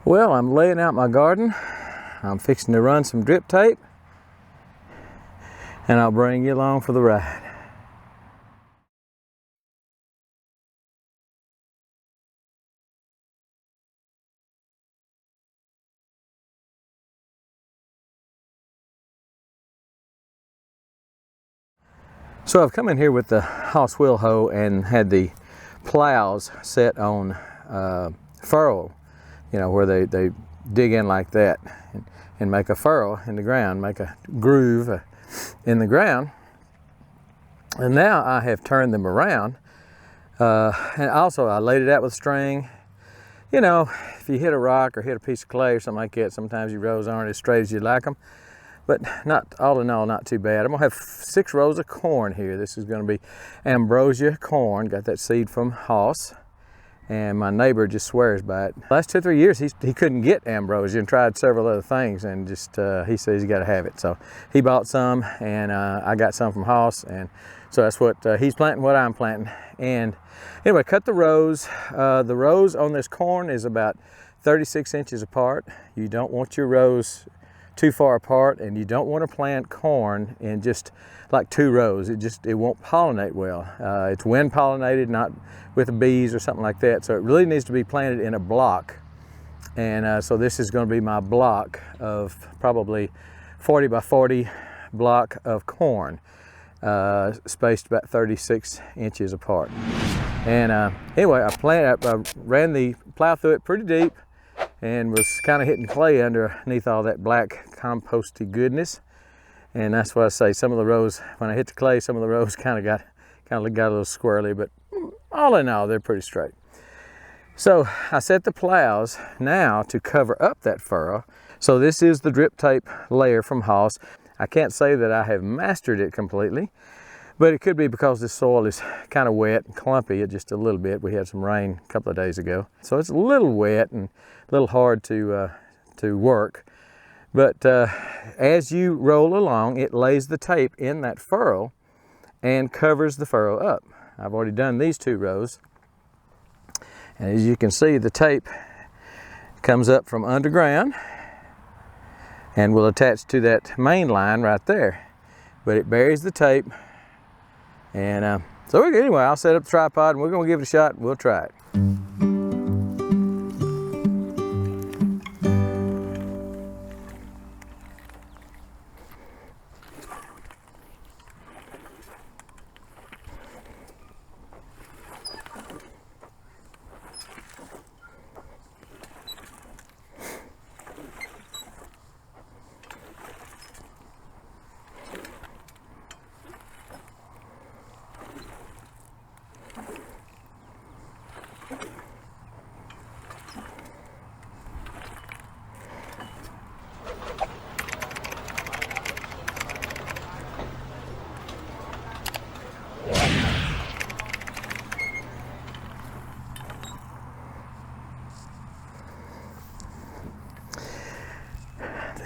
Well, I'm laying out my garden. I'm fixing to run some drip tape, and I'll bring you along for the ride. So I've come in here with the Hoss wheel hoe and had the plows set on furrow, you know, where they dig in like that and make a furrow in the ground, make a groove in the ground. And now I have turned them around, and also I laid it out with string. You know, if you hit a rock or hit a piece of clay or something like that, sometimes your rows aren't as straight as you like them. But not, all in all, not too bad. I'm gonna have 6 rows of corn here. This is gonna be ambrosia corn. Got that seed from Hoss, and my neighbor just swears by it. Last 2 or 3 years, he couldn't get ambrosia and tried several other things, and just he says you gotta have it. So he bought some, and I got some from Hoss, and so that's what he's planting, what I'm planting. And anyway, cut the rows. The rows on this corn is about 36 inches apart. You don't want your rows too far apart, and you don't want to plant corn in just like 2 rows. It won't pollinate well. It's wind pollinated, not with bees or something like that. So it really needs to be planted in a block. And so this is going to be my block of probably 40 by 40 block of corn, spaced about 36 inches apart. And anyway, I ran the plow through it pretty deep, and was kind of hitting clay underneath all that black composty goodness. And that's why I say some of the rows, when I hit the clay, some of the rows kind of got a little squirrely, but all in all, they're pretty straight. So I set the plows now to cover up that furrow. So this is the drip tape layer from Hoss. I can't say that I have mastered it completely, but it could be because this soil is kind of wet and clumpy just a little bit. We had some rain a couple of days ago, so it's a little wet and a little hard to work. But as you roll along, it lays the tape in that furrow and covers the furrow up. I've already done these 2 rows, and as you can see, the tape comes up from underground and will attach to that main line right there. But it buries the tape. And so anyway, I'll set up the tripod and we're gonna give it a shot and we'll try it.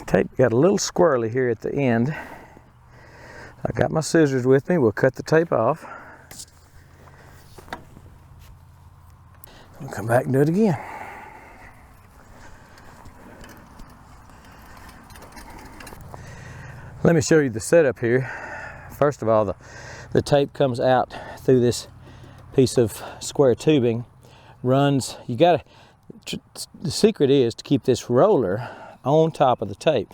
Tape got a little squirrely here at the end. I got my scissors with me. We'll cut the tape off. We'll come back and do it again. Let me show you the setup here. First of all, the tape comes out through this piece of square tubing, runs. The secret is to keep this roller on top of the tape.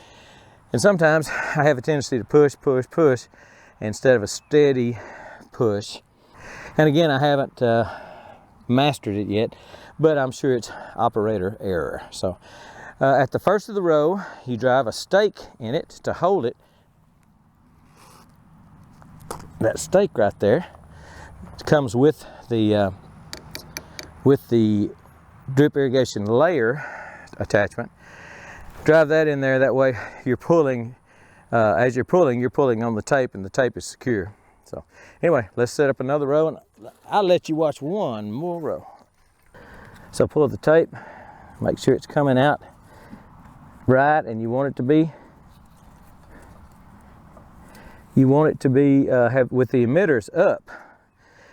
And sometimes I have a tendency to push instead of a steady push. And again, I haven't mastered it yet, but I'm sure it's operator error. So at the first of the row, you drive a stake in it to hold it. That stake right there comes with the drip irrigation layer attachment. Drive that in there, that way you're pulling, as you're pulling on the tape, and the tape is secure. So anyway, let's set up another row, and I'll let you watch one more row. So pull the tape, make sure it's coming out right, and you want it to be have with the emitters up.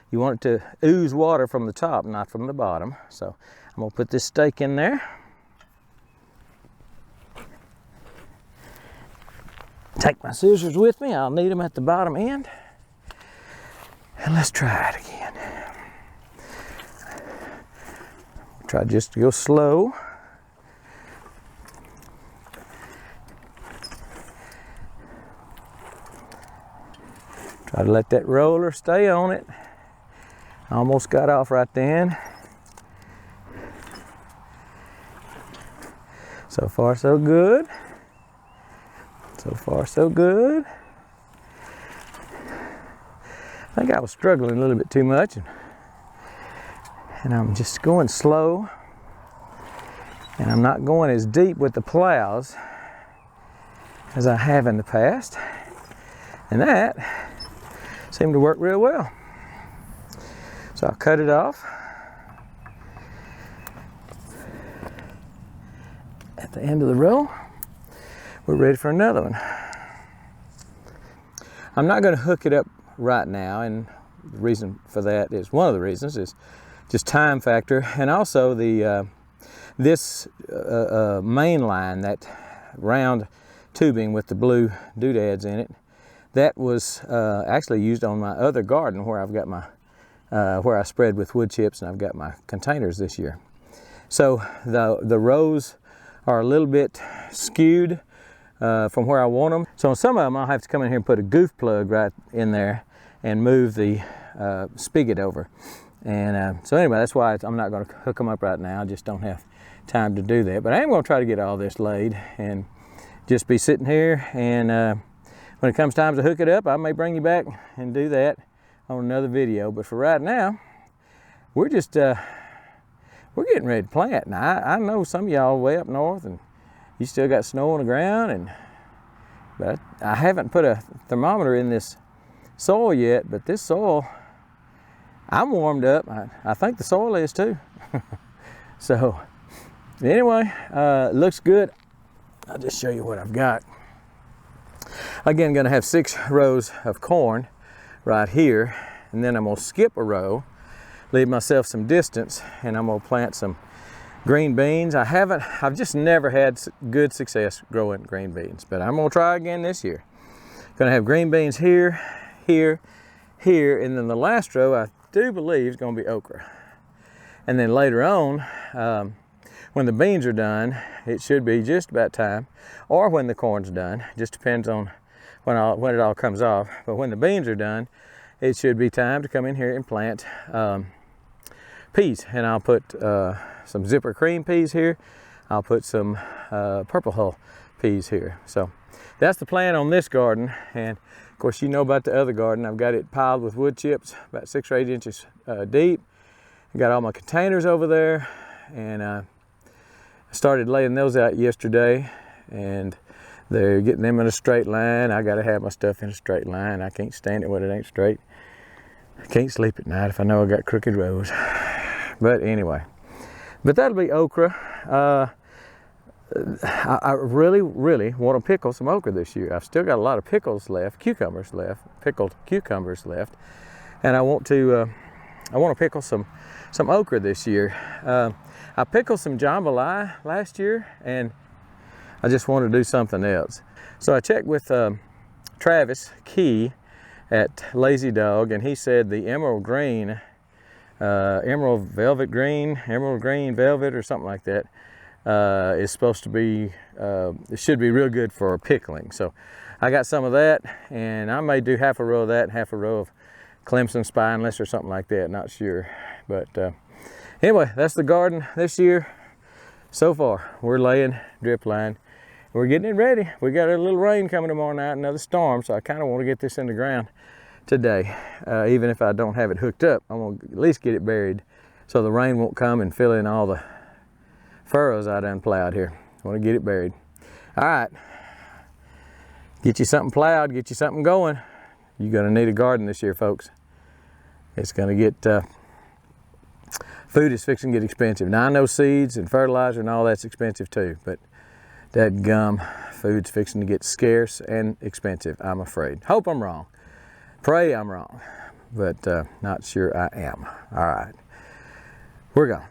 You want it to ooze water from the top, not from the bottom. So I'm gonna put this stake in there. Take my scissors with me. I'll need them at the bottom end. And let's try it again. Try just to go slow. Try to let that roller stay on it. Almost got off right then. So far, so good. So far, so good. I think I was struggling a little bit too much, and I'm just going slow, and I'm not going as deep with the plows as I have in the past, and that seemed to work real well. So I'll cut it off at the end of the row. We're ready for another one. I'm not going to hook it up right now, and the reason for that is, one of the reasons is just time factor, and also the this Mainline, that round tubing with the blue doodads in it, that was actually used on my other garden where I've got my where I spread with wood chips, and I've got my containers this year. So the rows are a little bit skewed from where I want them. So on some of them I'll have to come in here and put a goof plug right in there and move the spigot over. And so anyway, that's why I'm not going to hook them up right now. I just don't have time to do that. But I am going to try to get all this laid and just be sitting here, and when it comes time to hook it up, I may bring you back and do that on another video. But for right now, we're just we're getting ready to plant. Now I know some of y'all way up north, and you still got snow on the ground, but I haven't put a thermometer in this soil yet. But this soil, I'm warmed up. I think the soil is too. So anyway, it looks good. I'll just show you what I've got. Again, going to have 6 rows of corn right here, and then I'm going to skip a row, leave myself some distance, and I'm going to plant some green beans. I've just never had good success growing green beans, but I'm going to try again this year. Going to have green beans here, here, here, and then the last row I do believe is going to be okra. And then later on, when the beans are done, it should be just about time, or when the corn's done. Just depends on when it all comes off. But when the beans are done, it should be time to come in here and plant peas. And I'll put some zipper cream peas here. I'll put some purple hull peas here. So that's the plan on this garden. And of course, you know about the other garden. I've got it piled with wood chips, about 6 or 8 inches deep. I got all my containers over there, and I started laying those out yesterday, and they're getting them in a straight line. I got to have my stuff in a straight line. I can't stand it when it ain't straight. I can't sleep at night if I know I got crooked rows. But anyway, but that'll be okra. I really want to pickle some okra this year. I've still got a lot of pickles left, cucumbers left, pickled cucumbers left, and I want to pickle some okra this year. I pickled some jambalaya last year, and I just want to do something else. So I checked with Travis Key at Lazy Dog, and he said the emerald green velvet, or something like that, is supposed to be, it should be real good for pickling. So I got some of that, and I may do half a row of that and half a row of Clemson spineless or something like that, not sure. But anyway, that's the garden this year. So far, we're laying drip line. We're getting it ready. We got a little rain coming tomorrow night, another storm, so I kind of want to get this in the ground today. Even if I don't have it hooked up, I'm going to at least get it buried so the rain won't come and fill in all the furrows I done plowed here. I want to get it buried. All right, get you something plowed, get you something going. You're going to need a garden this year, folks. It's going to get, food is fixing to get expensive. Now I know seeds and fertilizer and all that's expensive too, but that gum, food's fixing to get scarce and expensive, I'm afraid. Hope I'm wrong. Pray I'm wrong, but not sure I am. All right, we're gone.